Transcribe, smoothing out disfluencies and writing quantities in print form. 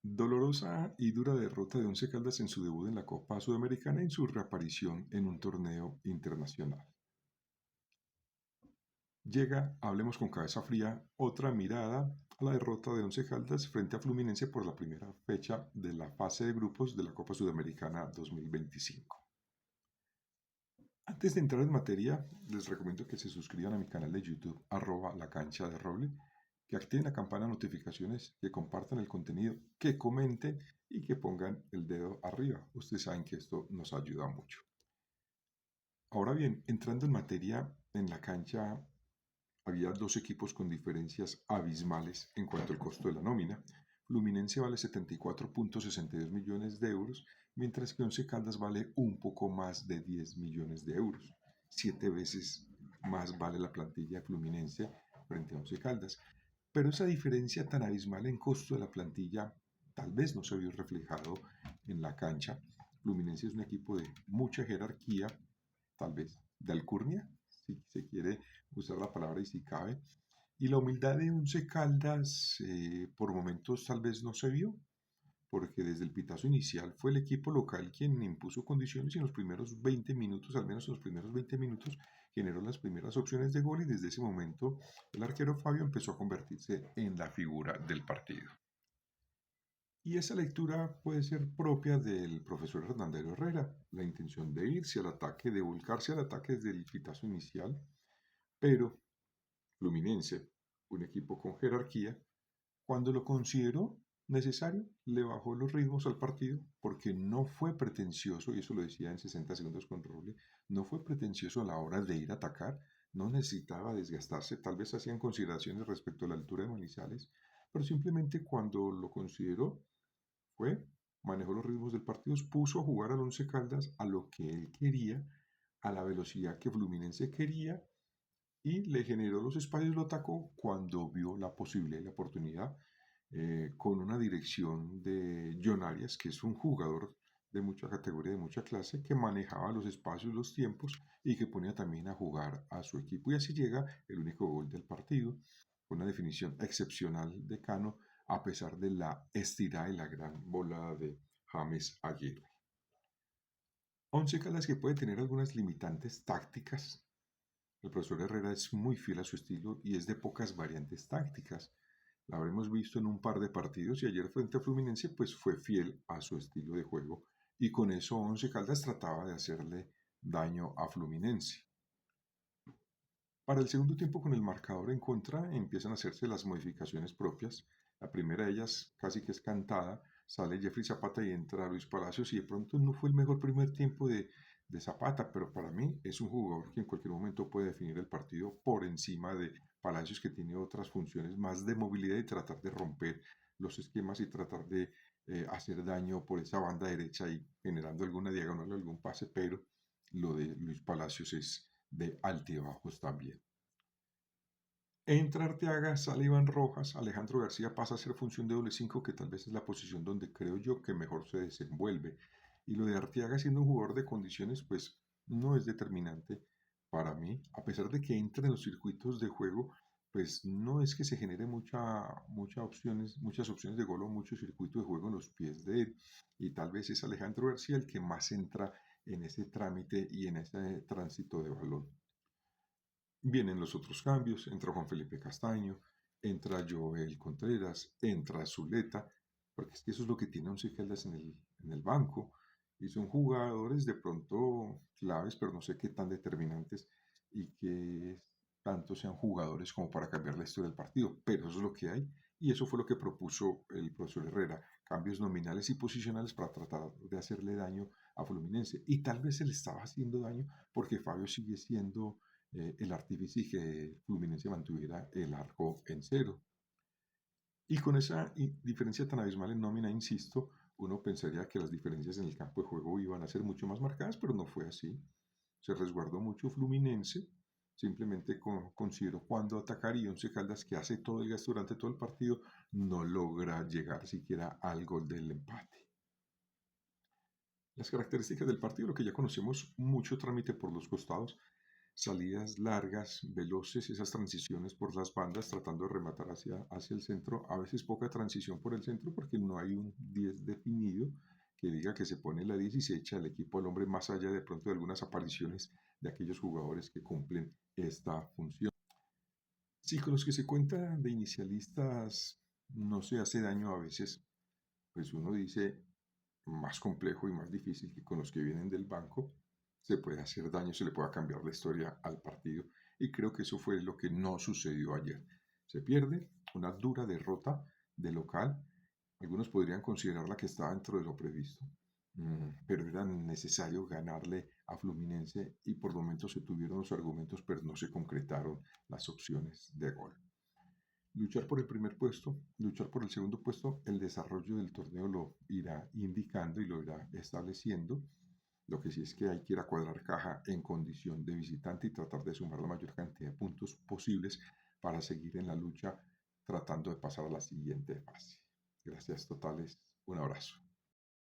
Dolorosa y dura derrota de Once Caldas en su debut en la Copa Sudamericana y en su reaparición en un torneo internacional. Llega, hablemos con cabeza fría, otra mirada a la derrota de Once Caldas frente a Fluminense por la primera fecha de la fase de grupos de la Copa Sudamericana 2025. Antes de entrar en materia, les recomiendo que se suscriban a mi canal de YouTube, la cancha de roble, que activen la campana de notificaciones, que compartan el contenido, que comenten y que pongan el dedo arriba. Ustedes saben que esto nos ayuda mucho. Ahora bien, entrando en materia, en la cancha había dos equipos con diferencias abismales en cuanto al costo de la nómina. Fluminense vale 74.62 millones de euros, mientras que Once Caldas vale un poco más de 10 millones de euros. 7 veces más vale la plantilla Fluminense frente a Once Caldas. Pero esa diferencia tan abismal en costo de la plantilla tal vez no se vio reflejado en la cancha. Fluminense es un equipo de mucha jerarquía, tal vez de alcurnia, si se quiere usar la palabra y si cabe. Y la humildad de Once Caldas por momentos tal vez no se vio, porque desde el pitazo inicial fue el equipo local quien impuso condiciones y en los primeros 20 minutos, al menos en los primeros 20 minutos, generó las primeras opciones de gol y desde ese momento el arquero Fabio empezó a convertirse en la figura del partido. Y esa lectura puede ser propia del profesor Hernando Herrera, la intención de irse al ataque, de volcarse al ataque desde el pitazo inicial, pero Fluminense, un equipo con jerarquía, cuando lo consideró necesario, le bajó los ritmos al partido porque no fue pretencioso, y eso lo decía en 60 segundos con Roble, no fue pretencioso a la hora de ir a atacar, no necesitaba desgastarse, tal vez hacían consideraciones respecto a la altura de Manizales, pero simplemente cuando lo consideró, fue, manejó los ritmos del partido, puso a jugar al Once Caldas a lo que él quería, a la velocidad que Fluminense quería, y le generó los espacios, lo atacó cuando vio la posibilidad y la oportunidad, con una dirección de John Arias, que es un jugador de mucha categoría, de mucha clase, que manejaba los espacios, los tiempos y que ponía también a jugar a su equipo. Y así llega el único gol del partido, con una definición excepcional de Cano, a pesar de la estirada y la gran volada de James Aguirre. Once Caldas que puede tener algunas limitantes tácticas. El profesor Herrera es muy fiel a su estilo y es de pocas variantes tácticas. La habremos visto en un par de partidos y ayer frente a Fluminense pues fue fiel a su estilo de juego y con eso Once Caldas trataba de hacerle daño a Fluminense. Para el segundo tiempo con el marcador en contra empiezan a hacerse las modificaciones propias. La primera de ellas casi que es cantada, sale Jeffrey Zapata y entra Luis Palacios y de pronto no fue el mejor primer tiempo de Zapata, pero para mí es un jugador que en cualquier momento puede definir el partido por encima de Palacios que tiene otras funciones más de movilidad y tratar de romper los esquemas y tratar de hacer daño por esa banda derecha y generando alguna diagonal o algún pase, pero lo de Luis Palacios es de altibajos también. Entra Arteaga, sale Iván Rojas, Alejandro García pasa a ser función de doble 5, que tal vez es la posición donde creo yo que mejor se desenvuelve. Y lo de Arteaga siendo un jugador de condiciones, pues no es determinante para mí, a pesar de que entra en los circuitos de juego, pues no es que se genere muchas opciones de gol o mucho circuito de juego en los pies de él. Y tal vez es Alejandro García el que más entra en ese trámite y en ese tránsito de balón. Vienen los otros cambios, entra Juan Felipe Castaño, entra Joel Contreras, entra Zuleta, porque es que eso es lo que tiene Once Caldas en el banco, y son jugadores de pronto claves, pero no sé qué tan determinantes y que tanto sean jugadores como para cambiar la historia del partido, pero eso es lo que hay, y eso fue lo que propuso el profesor Herrera, cambios nominales y posicionales para tratar de hacerle daño a Fluminense, y tal vez se le estaba haciendo daño porque Fabio sigue siendo el artífice y que Fluminense mantuviera el arco en cero. Y con esa diferencia tan abismal en nómina, insisto, uno pensaría que las diferencias en el campo de juego iban a ser mucho más marcadas, pero no fue así. Se resguardó mucho Fluminense, simplemente consideró cuándo atacar y Once Caldas, que hace todo el gasto durante todo el partido, no logra llegar siquiera al gol del empate. Las características del partido, lo que ya conocemos, mucho trámite por los costados, salidas largas, veloces, esas transiciones por las bandas, tratando de rematar hacia el centro, a veces poca transición por el centro porque no hay un 10 definido que diga que se pone la 10 y se echa el equipo al hombre más allá de pronto de algunas apariciones de aquellos jugadores que cumplen esta función. Sí, con los que se cuenta de inicialistas no se hace daño a veces, pues uno dice más complejo y más difícil que con los que vienen del banco, se puede hacer daño, se le pueda cambiar la historia al partido. Y creo que eso fue lo que no sucedió ayer. Se pierde una dura derrota de local. Algunos podrían considerarla que estaba dentro de lo previsto, pero era necesario ganarle a Fluminense y por momentos se tuvieron los argumentos, pero no se concretaron las opciones de gol. Luchar por el primer puesto, luchar por el segundo puesto, el desarrollo del torneo lo irá indicando y lo irá estableciendo. Lo que sí es que hay que ir a cuadrar caja en condición de visitante y tratar de sumar la mayor cantidad de puntos posibles para seguir en la lucha tratando de pasar a la siguiente fase. Gracias totales, un abrazo.